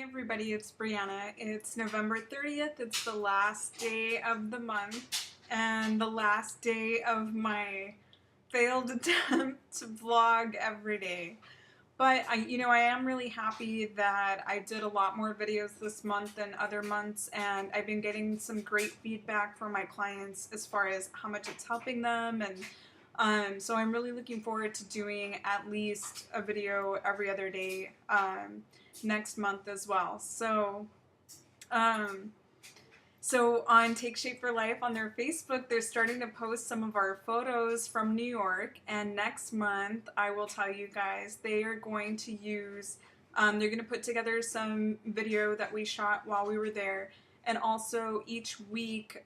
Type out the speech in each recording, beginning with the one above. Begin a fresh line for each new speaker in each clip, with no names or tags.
everybody, it's Brianna. It's November 30th. It's the last day of the month and the last day of my failed attempt to vlog every day. But I am really happy that I did a lot more videos this month than other months, and I've been getting some great feedback from my clients as far as how much it's helping them, and so I'm really looking forward to doing at least a video every other day next month as well. So on Take Shape for Life on their Facebook, they're starting to post some of our photos from New York, and next month I will tell you guys they are going to use, they're going to put together some video that we shot while we were there, and also each week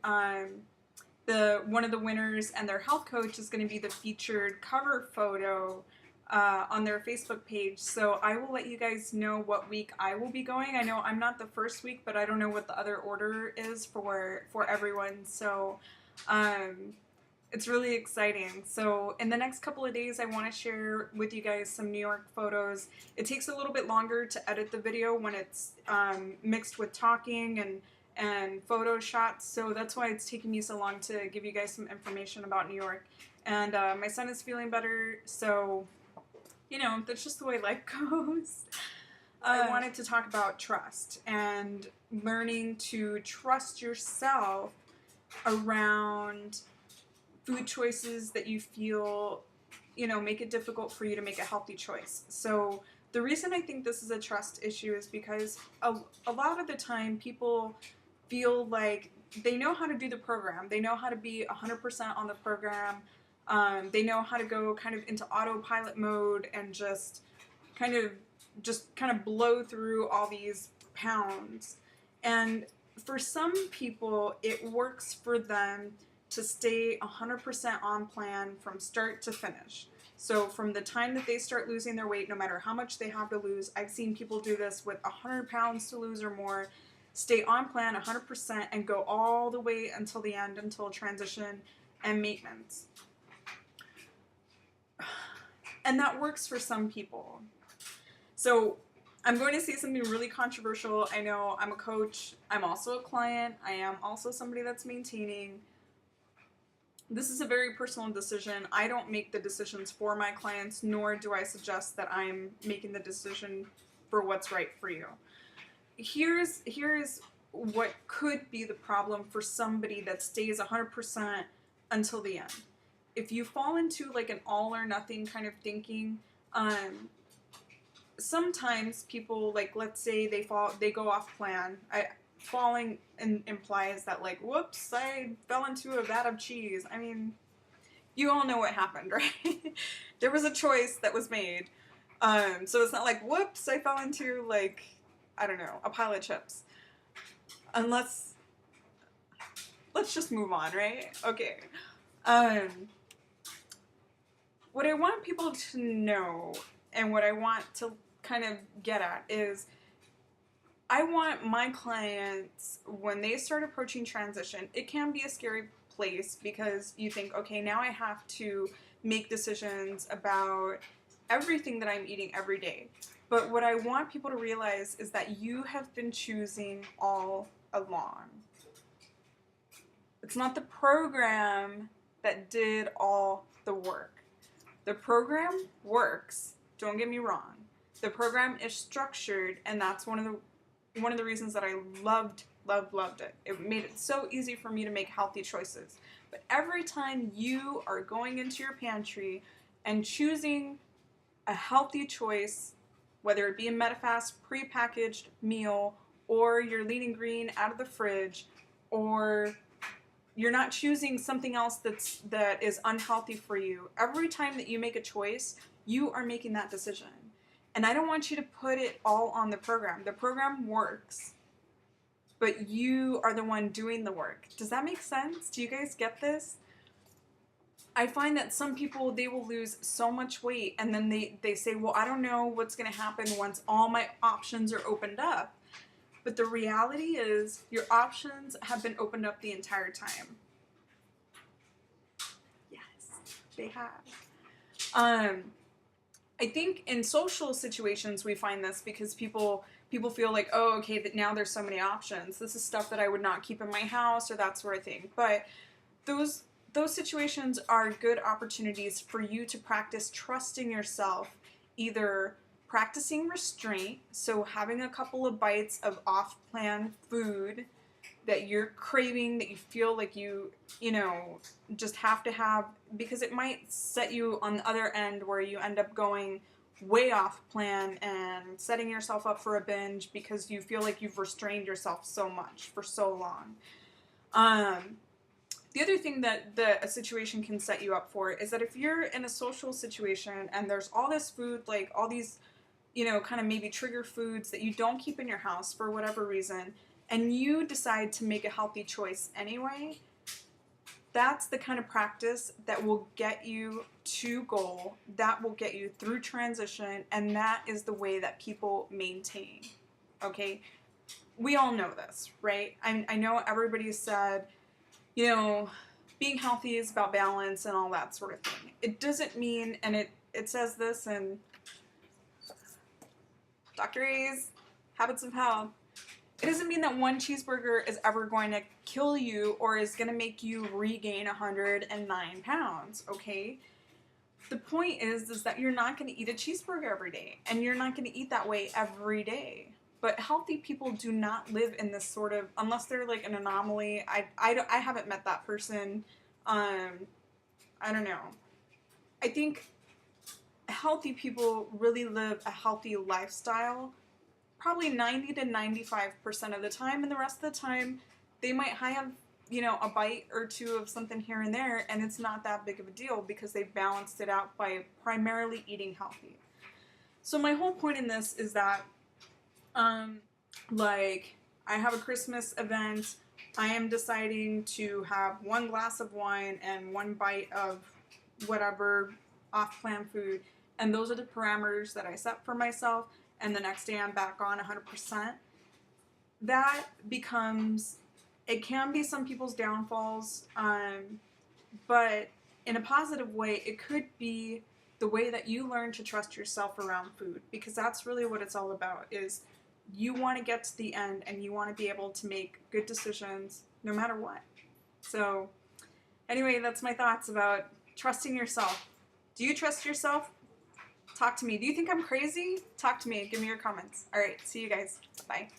one of the winners and their health coach is going to be the featured cover photo on their Facebook page. So I will let you guys know what week I will be going. I know I'm not the first week, but I don't know what the other order is for everyone. So it's really exciting. So in the next couple of days, I want to share with you guys some New York photos. It takes a little bit longer to edit the video when it's mixed with talking and photo shots, so that's why it's taking me so long to give you guys some information about New York. And my son is feeling better, so that's just the way life goes. I wanted to talk about trust and learning to trust yourself around food choices that you feel, make it difficult for you to make a healthy choice. So the reason I think this is a trust issue is because a lot of the time people feel like they know how to do the program. They know how to be 100% on the program. They know how to go kind of into autopilot mode and just kind of blow through all these pounds. And for some people, it works for them to stay 100% on plan from start to finish. So from the time that they start losing their weight, no matter how much they have to lose, I've seen people do this with 100 pounds to lose or more, stay on plan 100% and go all the way until the end, until transition and maintenance. And that works for some people. So I'm going to say something really controversial. I know I'm a coach. I'm also a client. I am also somebody that's maintaining. This is a very personal decision. I don't make the decisions for my clients, nor do I suggest that I'm making the decision for what's right for you. Here's what could be the problem for somebody that stays 100% until the end. If you fall into like an all or nothing kind of thinking, sometimes people, like, let's say they go off plan. Falling implies that, like, whoops, I fell into a vat of cheese. I mean, you all know what happened, right? There was a choice that was made. So it's not like, whoops, I fell into, like, I don't know, a pile of chips. Let's just move on, right? Okay. What I want people to know and what I want to kind of get at is I want my clients, when they start approaching transition, it can be a scary place because you think, okay, now I have to make decisions about everything that I'm eating every day. But what I want people to realize is that you have been choosing all along. It's not the program that did all the work. The program works, don't get me wrong. The program is structured, and that's one of the reasons that I loved it. It made it so easy for me to make healthy choices. But every time you are going into your pantry and choosing a healthy choice, whether it be a Medifast pre-packaged meal, or you're leaning green out of the fridge, or you're not choosing something else that is unhealthy for you. Every time that you make a choice, you are making that decision. And I don't want you to put it all on the program. The program works, but you are the one doing the work. Does that make sense? Do you guys get this? I find that some people, they will lose so much weight, and then they say, well, I don't know what's going to happen once all my options are opened up. But the reality is your options have been opened up the entire time. Yes, they have. I think in social situations we find this because people people feel like, oh, okay, that now there's so many options. This is stuff that I would not keep in my house or that sort of thing. But those situations are good opportunities for you to practice trusting yourself, either practicing restraint, so having a couple of bites of off-plan food that you're craving, that you feel like you know, just have to have, because it might set you on the other end where you end up going way off plan and setting yourself up for a binge because you feel like you've restrained yourself so much for so long. The other thing that a situation can set you up for is that if you're in a social situation and there's all this food, like all these, you know, kind of maybe trigger foods that you don't keep in your house for whatever reason, and you decide to make a healthy choice anyway, that's the kind of practice that will get you to goal, that will get you through transition, and that is the way that people maintain, okay? We all know this, right? I know everybody said, you know, being healthy is about balance and all that sort of thing. It doesn't mean, and it says this in Dr. A's Habits of Health, it doesn't mean that one cheeseburger is ever going to kill you or is going to make you regain 109 pounds, okay? The point is that you're not going to eat a cheeseburger every day, and you're not going to eat that way every day. But healthy people do not live in this sort of, unless they're like an anomaly. I haven't met that person. I don't know. I think healthy people really live a healthy lifestyle probably 90 to 95% of the time, and the rest of the time they might have, you know, a bite or two of something here and there, and it's not that big of a deal because they balanced it out by primarily eating healthy. So my whole point in this is that like, I have a Christmas event, I am deciding to have 1 glass of wine and 1 bite of whatever off-plan food, and those are the parameters that I set for myself, and the next day I'm back on 100%. That becomes, it can be some people's downfalls, but in a positive way, it could be the way that you learn to trust yourself around food, because that's really what it's all about, is you want to get to the end and you want to be able to make good decisions no matter what. So anyway, that's my thoughts about trusting yourself. Do you trust yourself? Talk to me. Do you think I'm crazy? Talk to me. Give me your comments. All right. See you guys. Bye.